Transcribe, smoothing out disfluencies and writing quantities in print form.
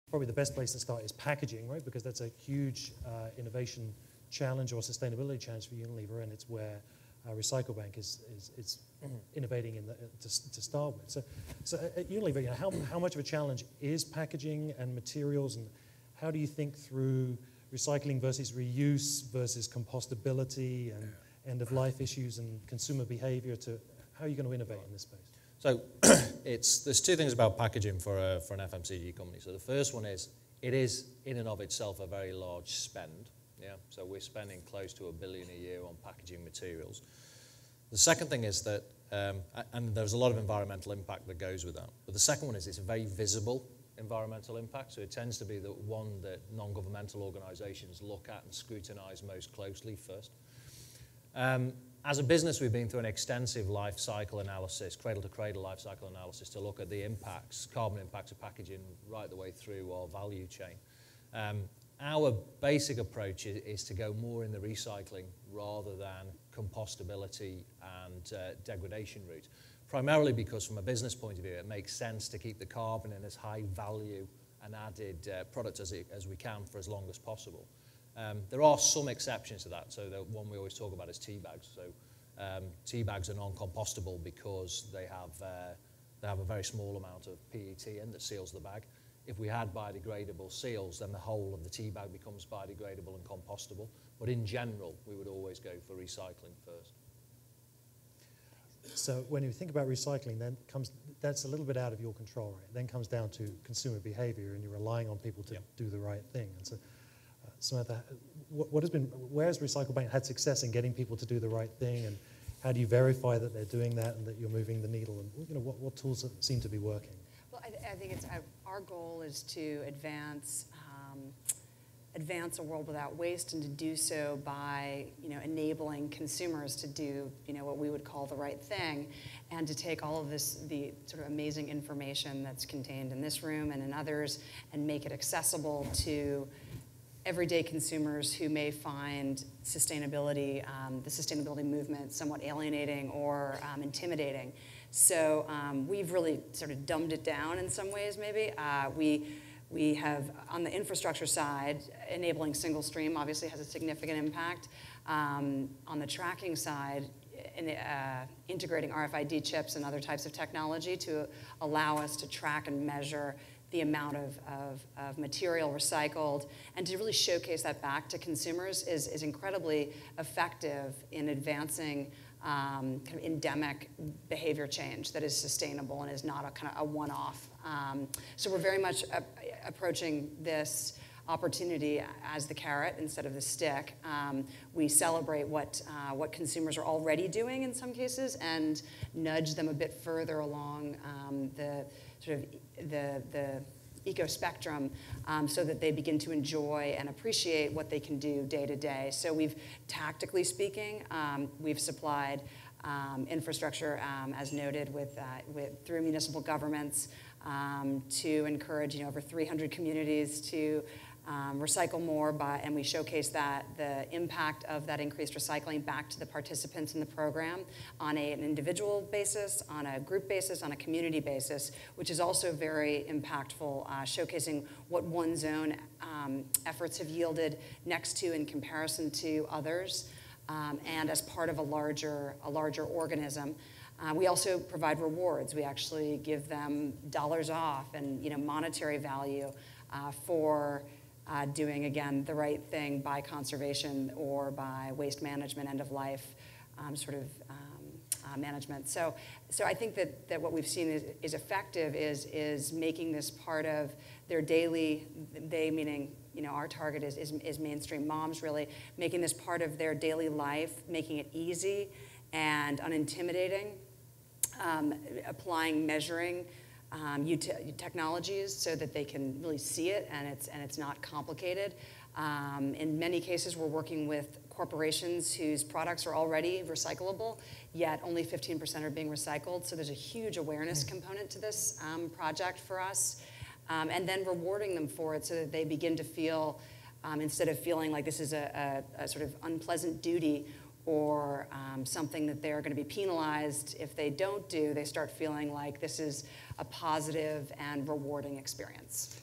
Probably the best place to start is packaging, right? Because that's a huge innovation challenge or sustainability challenge for Unilever, and it's where RecycleBank is innovating to start with. So at Unilever, how much of a challenge is packaging and materials, and how do you think through recycling versus reuse versus compostability and end-of-life issues and consumer behavior? How are you going to innovate in this space? So there's two things about packaging for an FMCG company. So the first one is, it is in and of itself a very large spend. Yeah, so we're spending close to $1 billion a year on packaging materials. The second thing is that, and there's a lot of environmental impact that goes with that. But the second one is it's a very visible environmental impact. So it tends to be the one that non-governmental organisations look at and scrutinise most closely first. As a business, we've been through an extensive life cycle analysis, cradle-to-cradle life cycle analysis, to look at the impacts, carbon impacts of packaging right the way through our value chain. Our basic approach is to go more in the recycling rather than compostability and degradation route, primarily because from a business point of view, it makes sense to keep the carbon in as high value and added product as we can for as long as possible. There are some exceptions to that. So the one we always talk about is tea bags. So tea bags are non-compostable because they have a very small amount of PET in that seals the bag. If we had biodegradable seals, then the whole of the tea bag becomes biodegradable and compostable. But in general, we would always go for recycling first. So when you think about recycling, that's a little bit out of your control, right? It then comes down to consumer behavior, and you're relying on people to do the right thing. And so, Samantha, where has RecycleBank had success in getting people to do the right thing, and how do you verify that they're doing that and that you're moving the needle? And what tools seem to be working? Well, I think our goal is to advance a world without waste, and to do so by enabling consumers to do what we would call the right thing, and to take all of the sort of amazing information that's contained in this room and in others, and make it accessible to everyday consumers who may find sustainability, the sustainability movement, somewhat alienating or intimidating. So we've really sort of dumbed it down in some ways, maybe. We have, on the infrastructure side, enabling single stream obviously has a significant impact. On the tracking side, integrating RFID chips and other types of technology to allow us to track and measure the amount of material recycled, and to really showcase that back to consumers is incredibly effective in advancing kind of endemic behavior change that is sustainable and is not a kind of a one-off. So we're very much approaching this opportunity as the carrot instead of the stick. We celebrate what consumers are already doing in some cases, and nudge them a bit further along the sort of the eco-spectrum, so that they begin to enjoy and appreciate what they can do day to day. So we've, tactically speaking, we've supplied infrastructure, as noted, through municipal governments, to encourage over 300 communities to recycle more, and we showcase the impact of that increased recycling back to the participants in the program on an individual basis, on a group basis, on a community basis, which is also very impactful, showcasing what one's own efforts have yielded next to, in comparison to others, and as part of a larger organism. We also provide rewards. We actually give them dollars off and monetary value for doing, again, the right thing by conservation or by waste management, end of life management. So I think that what we've seen is effective is making this part of their daily, they meaning our target is mainstream moms, really, making this part of their daily life, making it easy and unintimidating, applying measuring technologies so that they can really see it and it's not complicated. In many cases, we're working with corporations whose products are already recyclable, yet only 15% are being recycled. So there's a huge awareness component to this project for us. And then rewarding them for it so that they begin to feel, instead of feeling like this is a sort of unpleasant duty, or something that they're going to be penalized if they don't do, they start feeling like this is a positive and rewarding experience.